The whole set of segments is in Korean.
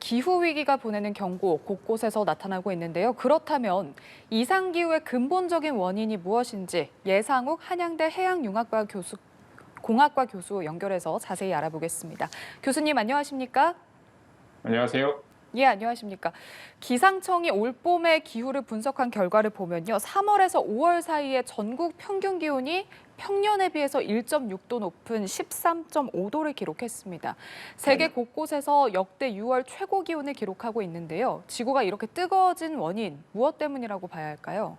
기후 위기가 보내는 경고 곳곳에서 나타나고 있는데요. 그렇다면 이상기후의 근본적인 원인이 무엇인지 예상욱 한양대 공학과 교수 연결해서 자세히 알아보겠습니다. 교수님 안녕하십니까? 안녕하세요. 예, 안녕하십니까. 기상청이 올봄의 기후를 분석한 결과를 보면요. 3월에서 5월 사이에 전국 평균 기온이 평년에 비해서 1.6도 높은 13.5도를 기록했습니다. 세계 네네. 곳곳에서 역대 6월 최고 기온을 기록하고 있는데요. 지구가 이렇게 뜨거워진 원인, 무엇 때문이라고 봐야 할까요?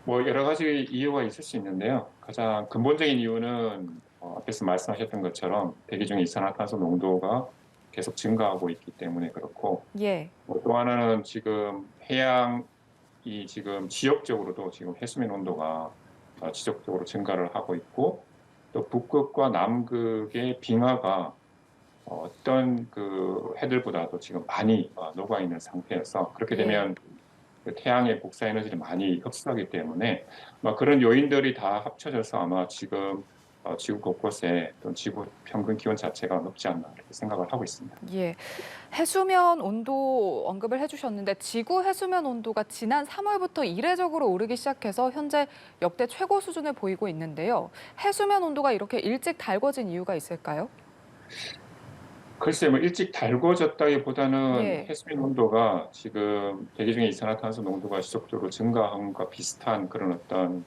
뭐 여러 가지 이유가 있을 수 있는데요. 가장 근본적인 이유는 앞에서 말씀하셨던 것처럼 대기 중 이산화탄소 농도가 계속 증가하고 있기 때문에 그렇고, 예. 또 하나는 지금 해양이 지금 지역적으로도 지금 해수면 온도가 지속적으로 증가를 하고 있고, 또 북극과 남극의 빙하가 어떤 그 해들보다도 지금 많이 녹아 있는 상태여서, 그렇게 예. 되면 그 태양의 복사 에너지를 많이 흡수하기 때문에 그런 요인들이 다 합쳐져서 아마 지금 지구 곳곳에 또 지구 평균 기온 자체가 높지 않나 이렇게 생각을 하고 있습니다. 예. 해수면 온도 언급을 해주셨는데 지구 해수면 온도가 지난 3월부터 이례적으로 오르기 시작해서 현재 역대 최고 수준을 보이고 있는데요. 해수면 온도가 이렇게 일찍 달궈진 이유가 있을까요? 글쎄요, 뭐 일찍 달궈졌다기보다는 예. 해수면 온도가 지금 대기 중에 이산화탄소 농도가 지속적으로 증가함과 비슷한 그런 어떤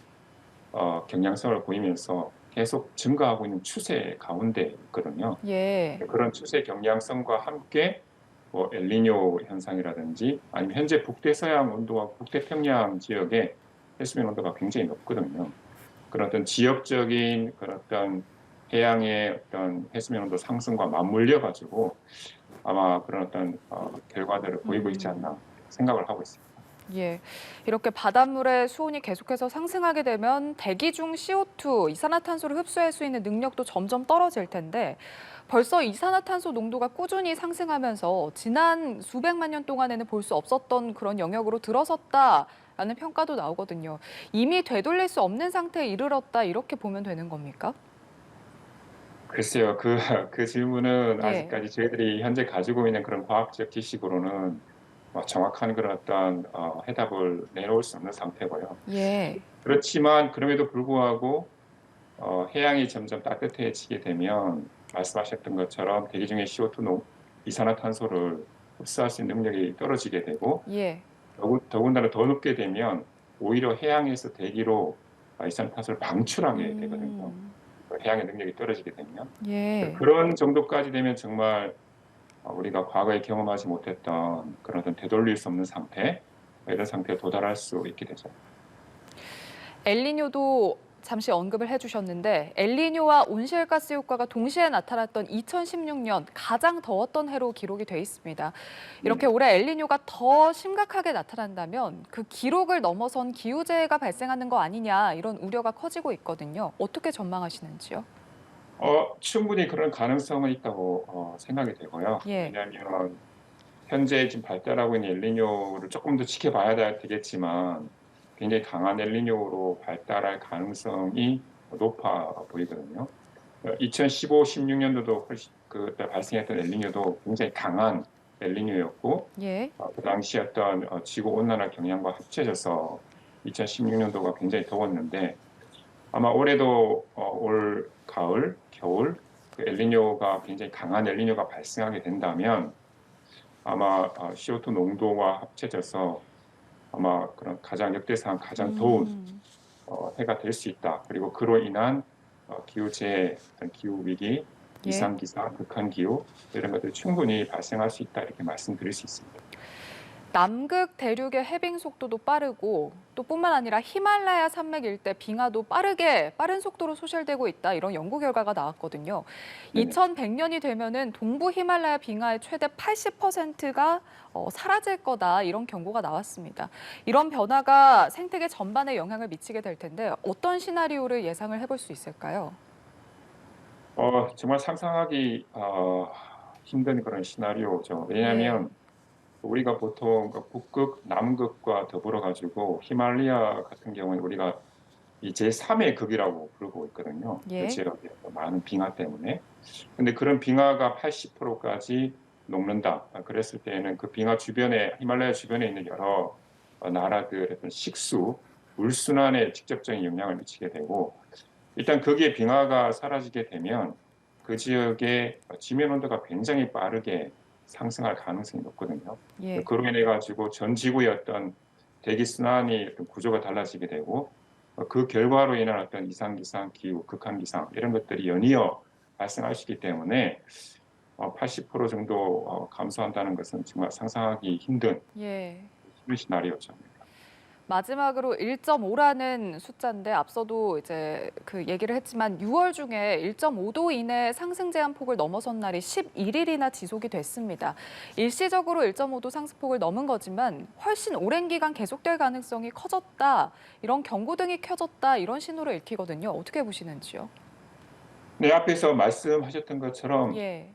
경향성을 보이면서 계속 증가하고 있는 추세 가운데 있거든요. 예. 그런 추세 경향성과 함께 뭐 엘니뇨 현상이라든지 아니면 현재 북대서양 온도와 북태평양 지역의 해수면 온도가 굉장히 높거든요. 그런 어떤 지역적인 그런 어떤 해양의 어떤 해수면 온도 상승과 맞물려 가지고 아마 그런 어떤 결과들을 보이고 있지 음. 않나 생각을 하고 있습니다. 예. 이렇게 바닷물의 수온이 계속해서 상승하게 되면 대기 중 CO2, 이산화탄소를 흡수할 수 있는 능력도 점점 떨어질 텐데 벌써 이산화탄소 농도가 꾸준히 상승하면서 지난 수백만 년 동안에는 볼 수 없었던 그런 영역으로 들어섰다라는 평가도 나오거든요. 이미 되돌릴 수 없는 상태에 이르렀다 이렇게 보면 되는 겁니까? 글쎄요. 그 질문은 예. 아직까지 저희들이 현재 가지고 있는 그런 과학적 지식으로는 정확한 그런 어떤 해답을 내놓을 수 없는 상태고요. 예. 그렇지만 그럼에도 불구하고 해양이 점점 따뜻해지게 되면 말씀하셨던 것처럼 대기 중에 CO2 이산화탄소를 흡수할 수 있는 능력이 떨어지게 되고, 예. 더군다나 더 높게 되면 오히려 해양에서 대기로 이산화탄소를 방출하게 되거든요. 음. 해양의 능력이 떨어지게 되면. 예. 그런 정도까지 되면 정말 우리가 과거에 경험하지 못했던 그런 어떤 되돌릴 수 없는 상태, 이런 상태에 도달할 수 있게 되죠. 엘니뇨도 잠시 언급을 해주셨는데 엘니뇨와 온실가스 효과가 동시에 나타났던 2016년 가장 더웠던 해로 기록이 돼 있습니다. 이렇게 네네. 올해 엘니뇨가 더 심각하게 나타난다면 그 기록을 넘어선 기후재해가 발생하는 거 아니냐 이런 우려가 커지고 있거든요. 어떻게 전망하시는지요? 충분히 그런 가능성은 있다고 생각이 되고요. 예. 왜냐하면 현재 지금 발달하고 있는 엘니뇨를 조금 더 지켜봐야 되겠지만, 굉장히 강한 엘니뇨로 발달할 가능성이 높아 보이거든요. 2015, 16년도도 훨씬 그때 발생했던 엘니뇨도 굉장히 강한 엘니뇨였고, 예. 그 당시 어떤 지구 온난화 경향과 합쳐져서 2016년도가 굉장히 더웠는데, 아마 올해도 올 가을, 겨울 그 엘니뇨가 굉장히 강한 엘니뇨가 발생하게 된다면 아마 CO2 농도와 합쳐져서 아마 그런 가장 역대상 가장 더운 음. 해가 될 수 있다. 그리고 그로 인한 기후재해, 어떤 기후 위기, 예. 이상기상, 극한기후 이런 것들이 충분히 발생할 수 있다 이렇게 말씀드릴 수 있습니다. 남극 대륙의 해빙 속도도 빠르고 또 뿐만 아니라 히말라야 산맥 일대 빙하도 빠른 속도로 소실되고 있다. 이런 연구 결과가 나왔거든요. 네네. 2100년이 되면은 동부 히말라야 빙하의 최대 80%가 사라질 거다. 이런 경고가 나왔습니다. 이런 변화가 생태계 전반에 영향을 미치게 될 텐데 어떤 시나리오를 예상을 해볼 수 있을까요? 정말 상상하기 힘든 그런 시나리오죠. 예. 왜냐하면 우리가 보통 그 북극, 남극과 더불어 가지고 히말라야 같은 경우는 우리가 이 제3의 극이라고 부르고 있거든요. 그 예. 지역의 많은 빙하 때문에. 근데 그런 빙하가 80%까지 녹는다. 그랬을 때에는 그 빙하 주변에 히말라야 주변에 있는 여러 나라들의 어떤 식수, 물 순환에 직접적인 영향을 미치게 되고 일단 거기에 빙하가 사라지게 되면 그 지역의 지면 온도가 굉장히 빠르게 상승할 가능성이 높거든요. 예. 그로 인해 가지고 전 지구의 어떤 대기 순환이 어떤 구조가 달라지게 되고 그 결과로 인한 어떤 이상 기상, 기후, 극한 기상 이런 것들이 연이어 발생할 수 있기 때문에 80% 정도 감소한다는 것은 정말 상상하기 힘든 예. 시나리오죠. 마지막으로 1.5라는 숫자인데 앞서도 이제 그 얘기를 했지만 6월 중에 1.5도 이내 상승 제한폭을 넘어선 날이 11일이나 지속이 됐습니다. 일시적으로 1.5도 상승폭을 넘은 거지만 훨씬 오랜 기간 계속될 가능성이 커졌다. 이런 경고등이 켜졌다. 이런 신호를 읽히거든요. 어떻게 보시는지요? 네, 앞에서 말씀하셨던 것처럼 예.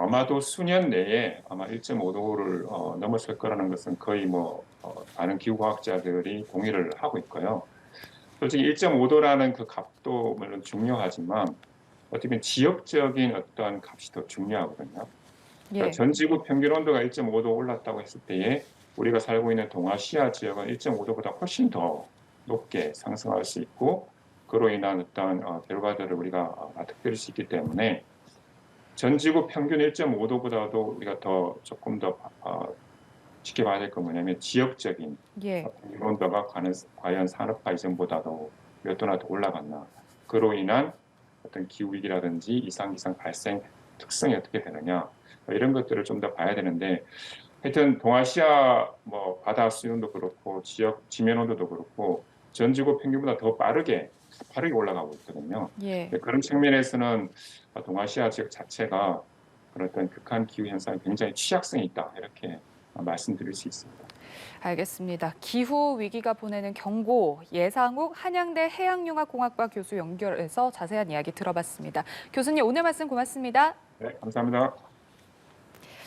아마도 수년 내에 아마 1.5도를 넘었을 거라는 것은 거의 많은 기후과학자들이 동의를 하고 있고요. 솔직히 1.5도라는 그 값도 물론 중요하지만 어떻게 보면 지역적인 어떤 값이 더 중요하거든요. 그러니까 예. 전 지구 평균 온도가 1.5도 올랐다고 했을 때에 우리가 살고 있는 동아시아 지역은 1.5도보다 훨씬 더 높게 상승할 수 있고 그로 인한 어떤 결과들을 우리가 납득할 수 있기 때문에 전 지구 평균 1.5도보다도 우리가 조금 더 지켜봐야 될 건 뭐냐면 지역적인 예. 평균 온도가 과연 산업화 이전보다도 몇 도나 더 올라갔나. 그로 인한 어떤 기후 위기라든지 이상 기상 발생 특성이 어떻게 되느냐 이런 것들을 좀 더 봐야 되는데 하여튼 동아시아 바다 수온도 그렇고 지역 지면 온도도 그렇고 전 지구 평균보다 더 빠르게 올라가고 있거든요. 예. 그런 측면에서는 동아시아 지역 자체가 그런 어떤 극한 기후 현상에 굉장히 취약성이 있다 이렇게 말씀드릴 수 있습니다. 알겠습니다. 기후 위기가 보내는 경고, 예상욱 한양대 해양융합공학과 교수 연결해서 자세한 이야기 들어봤습니다. 교수님 오늘 말씀 고맙습니다. 네, 감사합니다.